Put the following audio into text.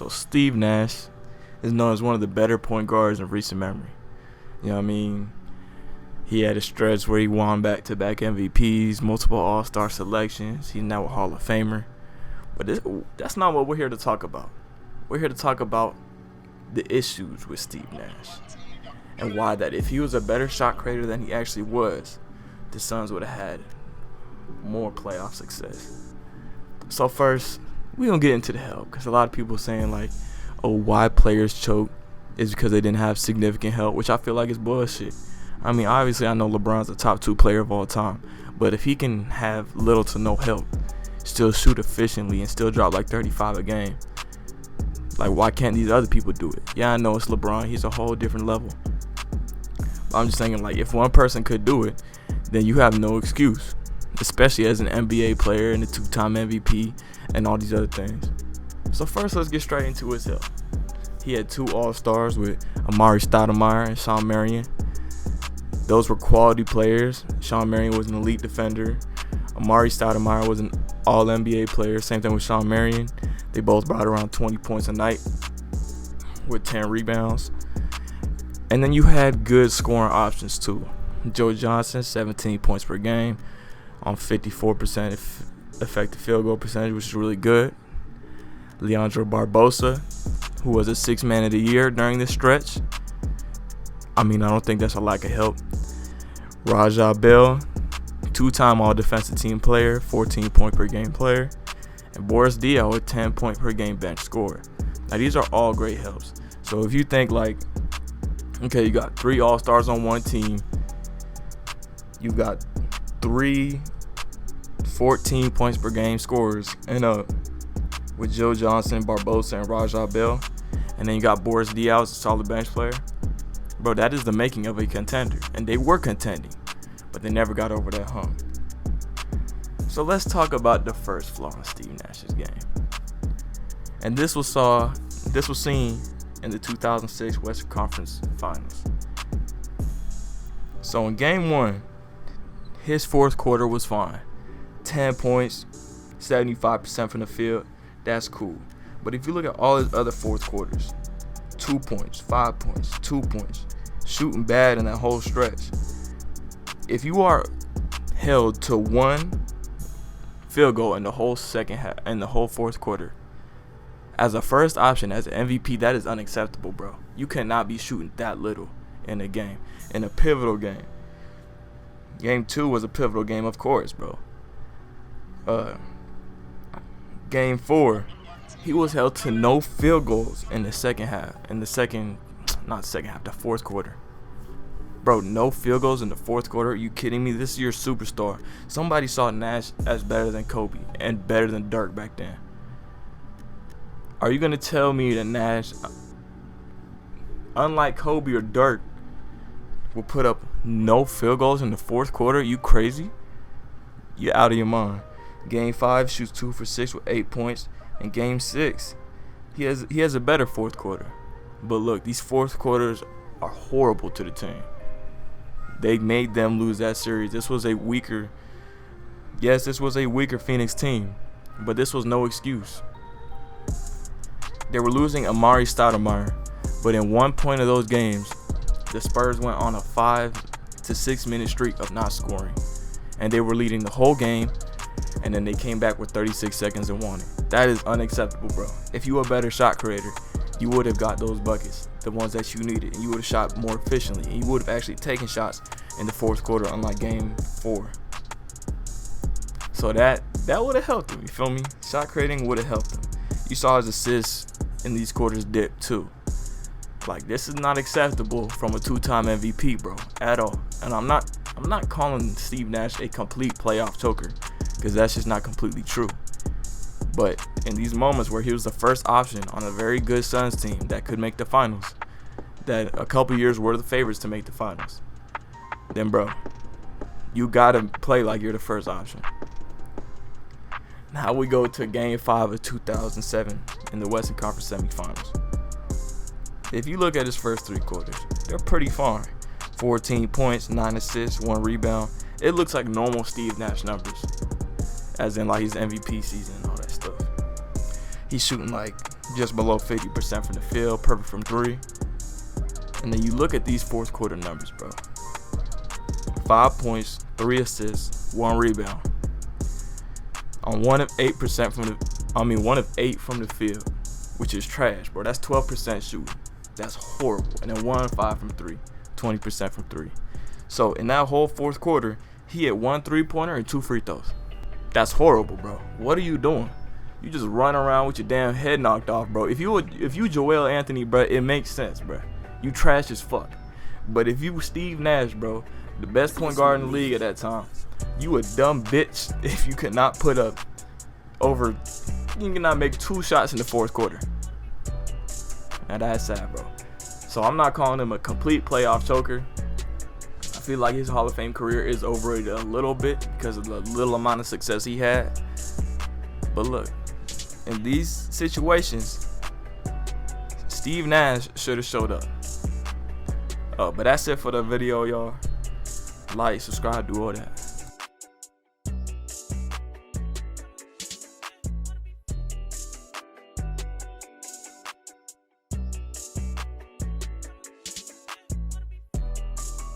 So Steve Nash is known as one of the better point guards in recent memory. You know what I mean? He had a stretch where he won back-to-back MVPs, multiple All-Star selections. He's now a Hall of Famer. But that's not what we're here to talk about. We're here to talk about the issues with Steve Nash and why that if he was a better shot creator than he actually was, the Suns would have had more playoff success. So first, we don't get into the help because a lot of people saying like, oh, why players choke is because they didn't have significant help, which I feel like is bullshit. I mean, obviously I know LeBron's the top 2 player of all time, but if he can have little to no help, still shoot efficiently and still drop like 35 a game, like why can't these other people do it? Yeah, I know it's LeBron, he's a whole different level. But I'm just saying, like, if one person could do it, then you have no excuse, especially as an NBA player and a 2-time MVP and all these other things. So first, let's get straight into his help. He had 2 All-Stars with Amari Stoudemire and Shawn Marion. Those were quality players. Shawn Marion was an elite defender. Amari Stoudemire was an All-NBA player. Same thing with Shawn Marion. They both brought around 20 points a night with 10 rebounds. And then you had good scoring options too. Joe Johnson, 17 points per game on 54% effective field goal percentage, which is really good. Leandro Barbosa, who was a 6th man of the year during this stretch. I mean, I don't think that's a lack of help. Raja Bell, 2-time all-defensive team player, 14-point per game player. And Boris Diaw, a 10-point per game bench scorer. Now, these are all great helps. So if you think like, okay, you got 3 All-Stars on one team. You got 3 14 points per game scorers and with Joe Johnson, Barbosa, and Raja Bell. And then you got Boris Diaw as a solid bench player. Bro, that is the making of a contender. And they were contending, but they never got over that hump. So let's talk about the first flaw in Steve Nash's game. And this was seen in the 2006 Western Conference Finals. So in game 1, his fourth quarter was fine. 10 points, 75% from the field. That's cool. But if you look at all his other fourth quarters, 2 points, 5 points, 2 points, shooting bad in that whole stretch. If you are held to 1 field goal in the whole second half, in the whole fourth quarter, as a first option, as an MVP, that is unacceptable, bro. You cannot be shooting that little in a game, in a pivotal game. Game 2 was a pivotal game, of course, bro. Game 4, he was held to no field goals in the second half. The fourth quarter. Bro, no field goals in the fourth quarter? Are you kidding me? This is your superstar. Somebody saw Nash as better than Kobe and better than Dirk back then. Are you going to tell me that Nash, unlike Kobe or Dirk, will put up no field goals in the fourth quarter? You crazy? You're out of your mind. Game 5, shoots 2 for 6 with 8 points. And Game 6, he has a better fourth quarter. But look, these fourth quarters are horrible to the team. They made them lose that series. This was a weaker Phoenix team, but this was no excuse. They were losing Amari Stoudemire, but in one point of those games, the Spurs went on a 5 to 6 minute streak of not scoring. And they were leading the whole game, and then they came back with 36 seconds and won it. That is unacceptable, bro. If you were a better shot creator, you would have got those buckets, the ones that you needed, and you would have shot more efficiently, and you would have actually taken shots in the fourth quarter, unlike Game 4. So that would have helped him, you feel me? Shot creating would have helped him. You saw his assists in these quarters dip too. Like, this is not acceptable from a 2-time MVP, bro, at all. And I'm not calling Steve Nash a complete playoff choker, because that's just not completely true. But in these moments where he was the first option on a very good Suns team that could make the finals, that a couple years were the favorites to make the finals, then, bro, you gotta play like you're the first option. Now we go to Game 5 of 2007 in the Western Conference Semifinals. If you look at his first 3 quarters, they're pretty fine. 14 points, 9 assists, 1 rebound. It looks like normal Steve Nash numbers, as in like his MVP season and all that stuff. He's shooting like just below 50% from the field, perfect from 3. And then you look at these fourth quarter numbers, bro. 5 points, 3 assists, 1 rebound. On 1 of 8 from the field, which is trash, bro. That's 12% shooting. That's horrible. And then 1 of 5 from 3, 20% from 3. So in that whole fourth quarter, he had 1 3-pointer and 2 free throws. That's horrible, bro. What are you doing? You just run around with your damn head knocked off, bro. If you Joel Anthony, bro, it makes sense, bro. You trash as fuck. But if you Steve Nash, bro, the best point guard in the league at that time, you a dumb bitch if you could not put up over, you cannot make 2 shots in the fourth quarter. Now that's sad, bro. So I'm not calling him a complete playoff choker. I feel like his Hall of Fame career is overrated a little bit because of the little amount of success he had. But look, in these situations, Steve Nash should have showed up. But that's it for the video, y'all. Like, subscribe, do all that.